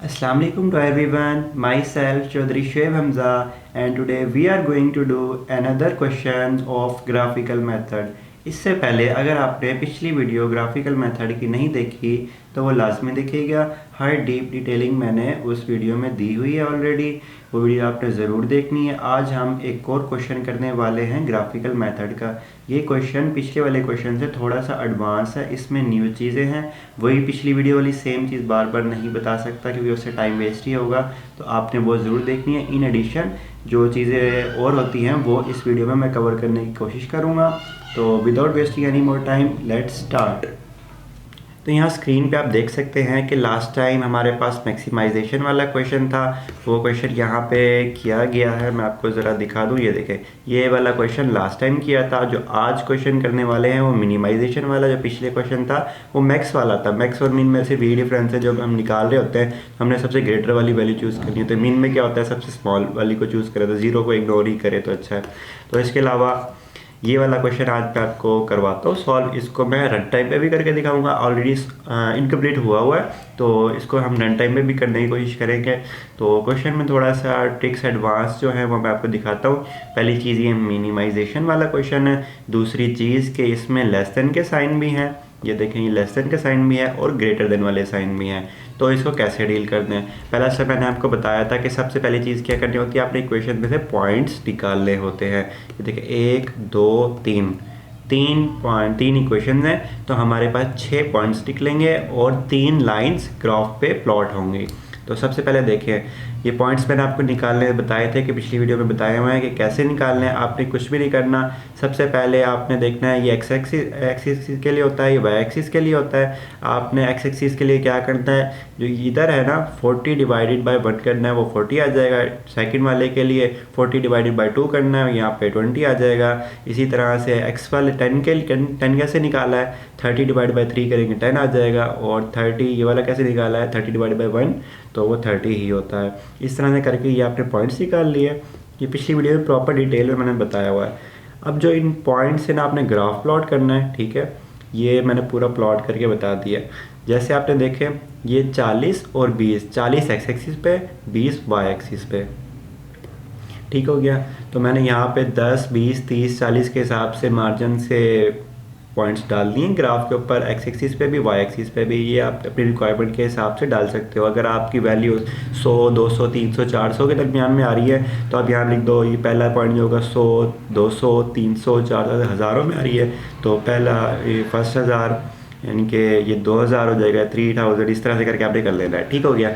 Assalamu alaikum to everyone. Myself Chaudhry Shoaib Hamza, and today we are going to do another question of graphical method. इससे पहले अगर आपने पिछली video graphical method की नहीं देखी तो वो लाजमी देखिएगा। हर डीप डिटेलिंग मैंने उस वीडियो में दी हुई है ऑलरेडी, वो वीडियो आपने ज़रूर देखनी है। आज हम एक और क्वेश्चन करने वाले हैं ग्राफिकल मेथड का। ये क्वेश्चन पिछले वाले क्वेश्चन से थोड़ा सा एडवांस है, इसमें न्यू चीज़ें हैं। वही पिछली वीडियो वाली सेम चीज़ बार बार नहीं बता सकता क्योंकि उससे टाइम वेस्ट ही होगा, तो आपने वो ज़रूर देखनी है। इन एडिशन जो चीज़ें और होती हैं वो इस वीडियो में मैं कवर करने की कोशिश करूँगा। तो without wasting any more time let's start. तो यहाँ स्क्रीन पे आप देख सकते हैं कि लास्ट टाइम हमारे पास मैक्सिमाइजेशन वाला क्वेश्चन था, वो क्वेश्चन यहाँ पे किया गया है। मैं आपको ज़रा दिखा दूँ, ये देखें, ये वाला क्वेश्चन लास्ट टाइम किया था। जो आज क्वेश्चन करने वाले हैं वो मिनिमाइजेशन वाला, जो पिछले क्वेश्चन था वो मैक्स वाला था। मैक्स और मिन में से वही डिफरेंस है, जब हम निकाल रहे होते हैं हमने सबसे ग्रेटर वाली वैल्यू चूज़ करनी है। तो मिन में क्या होता है, सबसे स्मॉल वाली को चूज़ करें, तो ज़ीरो को इग्नोर ही करे तो अच्छा है। तो इसके अलावा ये वाला क्वेश्चन आज मैं आपको करवाता हूँ सॉल्व। इसको मैं रन टाइम पे भी करके दिखाऊंगा, ऑलरेडी इनकम्प्लीट हुआ है, तो इसको हम रन टाइम पे भी करने की कोशिश करेंगे। तो क्वेश्चन में थोड़ा सा ट्रिक्स एडवांस जो है वो मैं आपको दिखाता हूँ। पहली चीज़ ये मिनिमाइजेशन वाला क्वेश्चन है। दूसरी चीज़ कि इसमें लेस देन के साइन भी हैं, ये देखें, ये लेस देन का साइन भी है और ग्रेटर देन वाले साइन भी हैं। तो इसको कैसे डील करते हैं, पहला स्टेप मैंने आपको बताया था कि सबसे पहली चीज़ क्या करनी होती है, आपने इक्वेशन में से पॉइंट्स निकालने होते हैं। ये देखिए 1 2 तीन इक्वेशन हैं, तो हमारे पास 6 पॉइंट्स निकलेंगे और 3 लाइंस ग्राफ पे प्लॉट होंगी। तो सबसे पहले देखें, ये पॉइंट्स मैंने आपको निकालने बताए थे कि पिछली वीडियो में बताए हुए हैं कि कैसे निकालने हैं। आपने कुछ भी नहीं करना, सबसे पहले आपने देखना है ये एक्स एक्सिस के लिए होता है, ये वाई एक्सिस के लिए होता है। आपने एक्स एक्सिस के लिए क्या करना है, जो इधर है ना 40 डिवाइडेड बाय 1 करना है, वो 40 आ जाएगा। सेकंड वाले के लिए 40 डिवाइडेड बाय 2 करना है, यहाँ पे 20 आ जाएगा। इसी तरह से एक्स वाले 10 कैसे निकाला है, 30 डिवाइड बाय 3 करेंगे 10 आ जाएगा। और 30 ये वाला कैसे निकाला है, 30 डिवाइड बाय 1, तो वो 30 ही होता है। इस तरह से करके ये आपने पॉइंट्स निकाल लिए। ये पिछली वीडियो में प्रॉपर डिटेल में मैंने बताया हुआ है। अब जो इन पॉइंट्स से ना आपने ग्राफ प्लॉट करना है, ठीक है, ये मैंने पूरा प्लॉट करके बता दिया। जैसे आपने देखे ये 40 और 20, 40 एक्स एक्सिस पे, 20 वाई एक्सिस पे, ठीक हो गया। तो मैंने यहाँ पे 10 20 30 40 के हिसाब से मार्जिन से पॉइंट्स डाल दिए ग्राफ के ऊपर, एक्स एक्सिस पे भी वाई एक्सिस पे भी। ये आप अपनी रिक्वायरमेंट के हिसाब से डाल सकते हो। अगर आपकी वैल्यू 100 200 300 400 के दरमियान में आ रही है तो आप यहाँ लिख दो, ये पहला पॉइंट जो होगा 100 200 300 400 हज़ारों में आ रही है, तो पहला फर्स्ट 1000 यानी कि ये 2000 हो जाएगा, 3000, इस तरह से करके आपने कर लेना है, ठीक हो गया।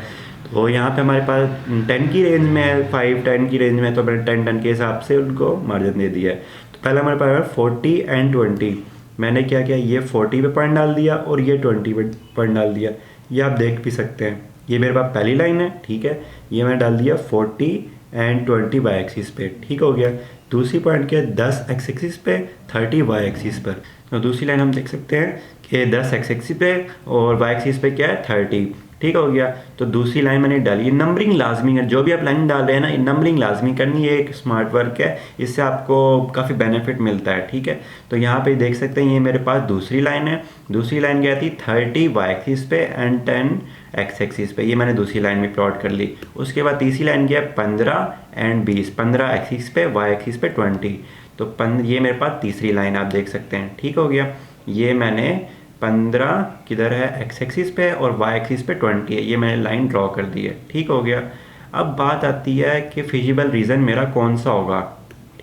तो यहाँ पे हमारे पास 10 की रेंज में है, 5 10 की रेंज में, तो मैंने 10 के हिसाब से उनको मार्जिन दे दिया है। तो पहला हमारे पास है 40 एंड 20। मैंने क्या किया, ये 40 पे पॉइंट डाल दिया और ये 20 पे पॉइंट डाल दिया। ये आप देख भी सकते हैं, ये मेरे पास पहली लाइन है, ठीक है, ये मैंने डाल दिया 40 एंड 20 वाई एक्सिस पे, ठीक हो गया। दूसरी पॉइंट क्या है, 10 एक्स एक्सिस पे, 30 वाई एक्सिस पर। तो दूसरी लाइन हम देख सकते हैं कि 10 एक्स एक्सिस पे और वाई एक्सिस पे क्या है 30, ठीक हो गया। तो दूसरी लाइन मैंने डाली। ये नंबरिंग लाजमी है, जो भी आप लाइन डाल रहे हैं ना, ये नंबरिंग लाजमी करनी है, एक स्मार्ट वर्क है, इससे आपको काफ़ी बेनिफिट मिलता है, ठीक है। तो यहाँ पे देख सकते हैं ये मेरे पास दूसरी लाइन है। दूसरी लाइन क्या थी, 30 वाई एक्सिस पे एंड 10 एक्स एक्सिस पे, ये मैंने दूसरी लाइन में प्लॉट कर ली। उसके बाद तीसरी लाइन क्या है, 15 एंड 20, 15 एक्सिस पे, वाई एक्सिस पे 20, तो ये मेरे पास तीसरी लाइन आप देख सकते हैं, ठीक हो गया। ये मैंने 15 किधर है, एक्स एक्सिस पे, और वाई एक्सिस पे 20 है, ये मैंने लाइन ड्रॉ कर दी है, ठीक हो गया। अब बात आती है कि फिजिबल रीज़न मेरा कौन सा होगा,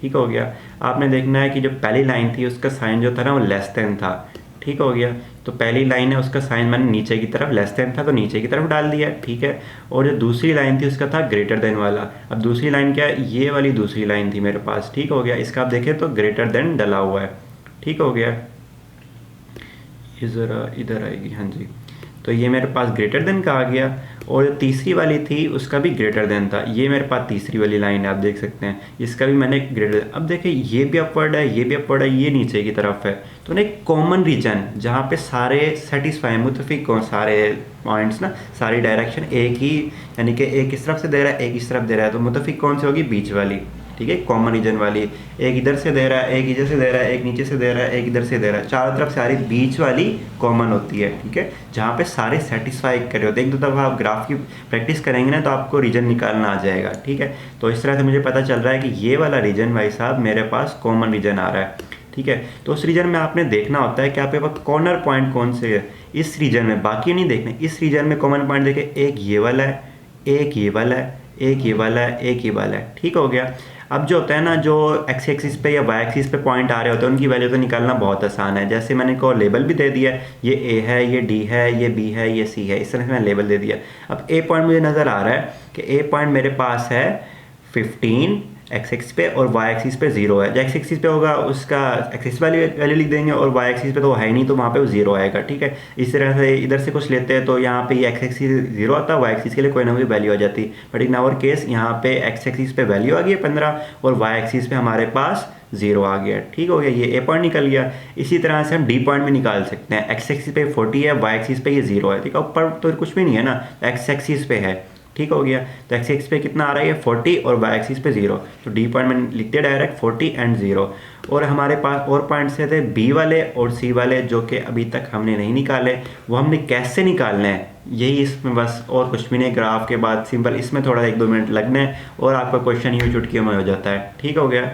ठीक हो गया। आपने देखना है कि जो पहली लाइन थी उसका साइन जो था ना वो लेस देन था, ठीक हो गया। तो पहली लाइन है उसका साइन मैंने नीचे की तरफ, लेस देन था तो नीचे की तरफ डाल दिया, ठीक है। और जो दूसरी लाइन थी उसका था ग्रेटर देन वाला। अब दूसरी लाइन क्या है, ये वाली दूसरी लाइन थी मेरे पास, ठीक हो गया। इसका आप देखें तो ग्रेटर देन डला हुआ है, ठीक हो गया। ये ज़रा इधर आएगी, हाँ जी। तो ये मेरे पास ग्रेटर देन का आ गया। और जो तीसरी वाली थी उसका भी ग्रेटर देन था, ये मेरे पास तीसरी वाली लाइन है, आप देख सकते हैं, इसका भी मैंने ग्रेटर। अब देखिए ये भी अपवर्ड है, ये भी अपवर्ड है, ये नीचे की तरफ है। तो ना एक कॉमन रीजन जहाँ पे सारे सेटिस्फाई मुतफिक हो, सारे पॉइंट्स ना, सारी डायरेक्शन एक ही, यानी कि एक इस तरफ से दे रहा है एक इस तरफ दे रहा है, तो मुतफिक कौन सी होगी, बीच वाली, ठीक है, कॉमन रीजन वाली। एक इधर से दे रहा है, एक इधर से दे रहा है, एक नीचे से दे रहा है, एक इधर से दे रहा है, चारों तरफ सारी बीच वाली कॉमन होती है, ठीक है, जहाँ पे सारे सेटिस्फाई करे होते हैं। एक दो दफ़ा आप ग्राफ की प्रैक्टिस करेंगे ना तो आपको रीजन निकालना आ जाएगा, ठीक है। तो इस तरह से मुझे पता चल रहा है कि ये वाला रीजन भाई साहब मेरे पास कॉमन रीजन आ रहा है, ठीक है। तो उस रीजन में आपने देखना होता है कि आपके पास कॉर्नर पॉइंट कौन से है इस रीजन में, बाकी नहीं देखने। इस रीजन में कॉमन पॉइंट देखे, एक ये वाला है, एक ये वाला है, एक ये वाला है, एक ये वाला है, ठीक हो गया। अब जो होता है ना, जो एक्स एक्सिस पे या वाई एक्सिस पे पॉइंट आ रहे होते हैं उनकी वैल्यू तो निकालना बहुत आसान है। जैसे मैंने को लेबल भी दे दिया है, ये ए है, ये डी है, ये बी है, ये सी है, इस तरह से मैंने लेबल दे दिया। अब ए पॉइंट मुझे नज़र आ रहा है कि ए पॉइंट मेरे पास है 15 एक्स एक्सिस पे और वाई एक्सिस पे 0 है। जो एक्स एक्सिस पे होगा उसका एक्सिस वैल्यू लिख देंगे और वाई एक्सिस पे तो है ही नहीं, तो वहाँ पे वो 0 आएगा, ठीक है। इस तरह से इधर से कुछ लेते हैं तो यहाँ पे ये एक्स एक्सिस 0 आता है, वाई एक्सिस के लिए कोई ना कोई वैल्यू आ जाती। बट इन आवर केस यहाँ पे एक्स एक्सिस पे वैल्यू आ गई है 15 और वाई एक्सिस पे हमारे पास 0 आ गया, ठीक हो गया। ये ए पॉइंट निकल गया। इसी तरह से हम डी पॉइंट भी निकाल सकते हैं। एक्स एक्सिस पे 40 है, वाई एक्सिस पे ये 0 है, ठीक है। ऊपर तो कुछ भी नहीं है ना, एक्स एक्सिस पे है, ठीक हो गया। तो एक्स एक्सिस पे कितना आ रहा है, 40 और वाई एक्सिस पे 0। तो डी पॉइंट में लिखते डायरेक्ट 40 एंड 0। और हमारे पास और पॉइंट्स थे बी वाले और सी वाले जो कि अभी तक हमने नहीं निकाले। वो हमने कैसे निकालने हैं यही इसमें बस, और कुछ भी नहीं। ग्राफ के बाद सिंपल इसमें थोड़ा 1-2 मिनट लगने हैं और आपका क्वेश्चन यूँ चुटकियों में हो जाता है, ठीक हो गया।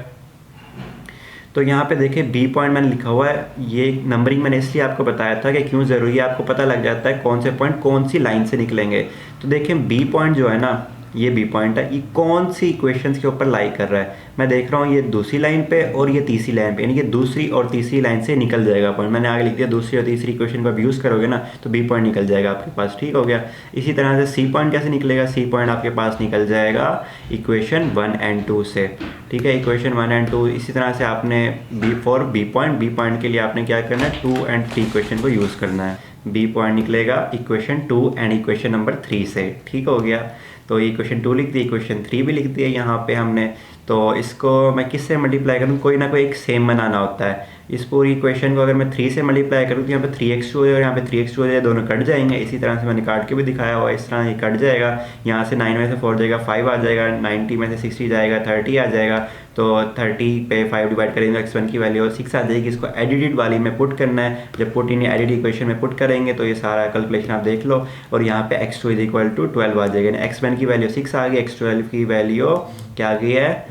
तो यहाँ पे देखिए बी पॉइंट मैंने लिखा हुआ है, ये नंबरिंग मैंने इसलिए आपको बताया था कि क्यों ज़रूरी है, आपको पता लग जाता है कौन से पॉइंट कौन सी लाइन से निकलेंगे। तो देखिए बी पॉइंट जो है ना, ये बी पॉइंट है, ये कौन सी इक्वेशंस के ऊपर लाई कर रहा है। मैं देख रहा हूँ ये दूसरी लाइन पे और ये तीसरी लाइन पे, यानी कि दूसरी और तीसरी लाइन से निकल जाएगा पॉइंट। मैंने आगे लिख दिया दूसरी और तीसरी इक्वेशन को आप यूज़ करोगे ना तो बी पॉइंट निकल जाएगा आपके पास, ठीक हो गया। इसी तरह से सी पॉइंट कैसे निकलेगा, सी पॉइंट आपके पास निकल जाएगा इक्वेशन 1 एंड 2 से, ठीक है, इक्वेशन 1 एंड 2। इसी तरह से आपने बी पॉइंट के लिए आपने क्या करना है, 2 एंड 3 इक्वेशन को यूज़ करना है। बी पॉइंट निकलेगा इक्वेशन 2 एंड इक्वेशन नंबर 3 से, ठीक हो गया। तो इक्वेशन 2 लिख दी, इक्वेशन 3 भी लिख दिया यहाँ पे हमने। तो इसको मैं किससे मल्टीप्लाई करूँ, कोई ना कोई एक सेम बनाना होता है। इस पूरी इक्वेशन को अगर मैं 3 से मल्टीप्लाई करूँ तो यहाँ पे 3x2 हो जाएगा, यहाँ पे 3x2 हो जाएगा, दोनों कट जाएंगे। इसी तरह से मैंने काट के भी दिखाया हुआ है, इस तरह ये कट जाएगा। यहाँ से 9 में से 4 जाएगा, 5 आ जाएगा, 90 में से 60 जाएगा, 30 आ जाएगा। तो 30 पे 5 डिवाइड करेंगे, x1 की वैल्यू 6 आ जाएगी। इसको एडिटेड वाली में पुट करना है। जब पुट इन एडिटेड इक्वेशन में पुट करेंगे तो ये सारा कैलकुलेशन आप देख लो और यहाँ पे x2 = 12 आ जाएगा। x1 की वैल्यू 6 आ गई, x12 की वैल्यू क्या आ गई है,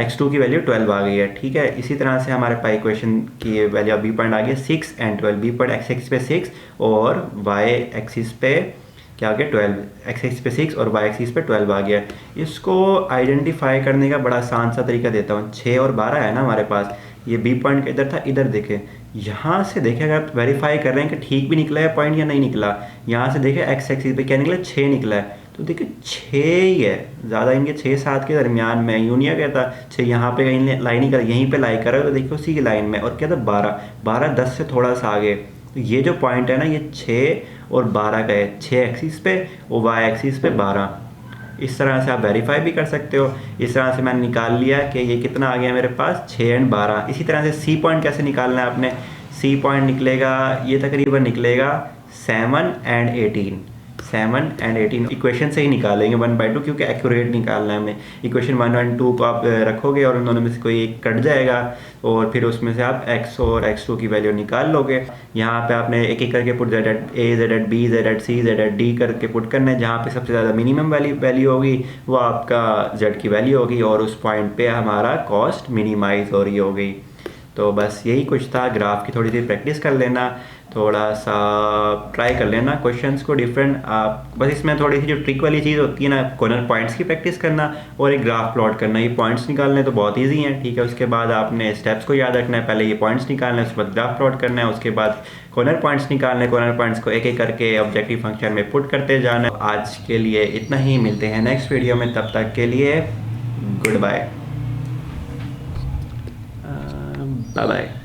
x2 की वैल्यू 12 आ गई है, ठीक है। इसी तरह से हमारे पास इक्वेशन की वैल्यू बी पॉइंट आ गई 6 and 12। B point x axis पे 6 और वाई एक्सिस पे क्या आ गया 12, एक्स एक्सिस पे 6 और वाई एक्सिस पे 12 आ गया। इसको आइडेंटिफाई करने का बड़ा आसान सा तरीका देता हूँ। 6 और 12 है ना हमारे पास, ये बी पॉइंट इधर था, इधर देखें, यहाँ से देखें अगर आप वेरीफाई कर रहे हैं कि ठीक भी निकला है पॉइंट या नहीं निकला। यहाँ से देखें एक्स एक्सिस पे क्या निकला, 6 निकला है। तो देखिए 6 ही है, ज़्यादा इनके 6-7 के दरमियान में। यूँ नहीं कहता 6 यहाँ पे कहीं लाइन ही कर, यहीं पे लाई कर रहा है तो देखिए उसी की लाइन में। और क्या था 12 10 से थोड़ा सा आगे। तो ये जो पॉइंट है ना ये 6 और 12 का है, 6 एक्सिस पे और वाई एक्सिस पे 12। इस तरह से आप वेरीफाई भी कर सकते हो। इस तरह से मैंने निकाल लिया कि ये कितना आ गया मेरे पास, 6 एंड 12। इसी तरह से सी पॉइंट कैसे निकालना है आपने, सी पॉइंट निकलेगा, ये तकरीबन निकलेगा 7 एंड 18। 7 एंड 18 इक्वेशन से ही निकालेंगे 1/2, क्योंकि एक्यूरेट निकालना है हमें। इक्वेशन 1 और 2 को आप रखोगे और उन दोनों में से कोई एक कट जाएगा और फिर उसमें से आप x और x2 की वैल्यू निकाल लोगे। यहाँ पे आपने एक एक करके put z at a, z at b, z at c, z at d करके पुट करना है। जहाँ पे सबसे ज़्यादा मिनिमम वैल्यू होगी वो आपका z की वैल्यू होगी और उस पॉइंट पे हमारा कॉस्ट मिनिमाइज हो रही होगी। तो बस यही कुछ था। ग्राफ की थोड़ी सी प्रैक्टिस कर लेना, थोड़ा सा ट्राई कर लेना क्वेश्चंस को डिफरेंट। आप बस इसमें थोड़ी सी जो ट्रिक वाली चीज़ होती है ना, कॉर्नर पॉइंट्स की प्रैक्टिस करना और एक ग्राफ प्लॉट करना। ये पॉइंट्स निकालने तो बहुत इजी हैं, ठीक है। उसके बाद आपने स्टेप्स को याद रखना है, पहले ये पॉइंट्स निकालना है, उसके बाद ग्राफ प्लॉट करना है, उसके बाद कॉर्नर पॉइंट्स निकालने। कॉर्नर पॉइंट्स को एक एक करके ऑब्जेक्टिव फंक्शन में पुट करते जाना। आज के लिए इतना ही, मिलते हैं नेक्स्ट वीडियो में, तब तक के लिए गुड बाय, बाय बाय।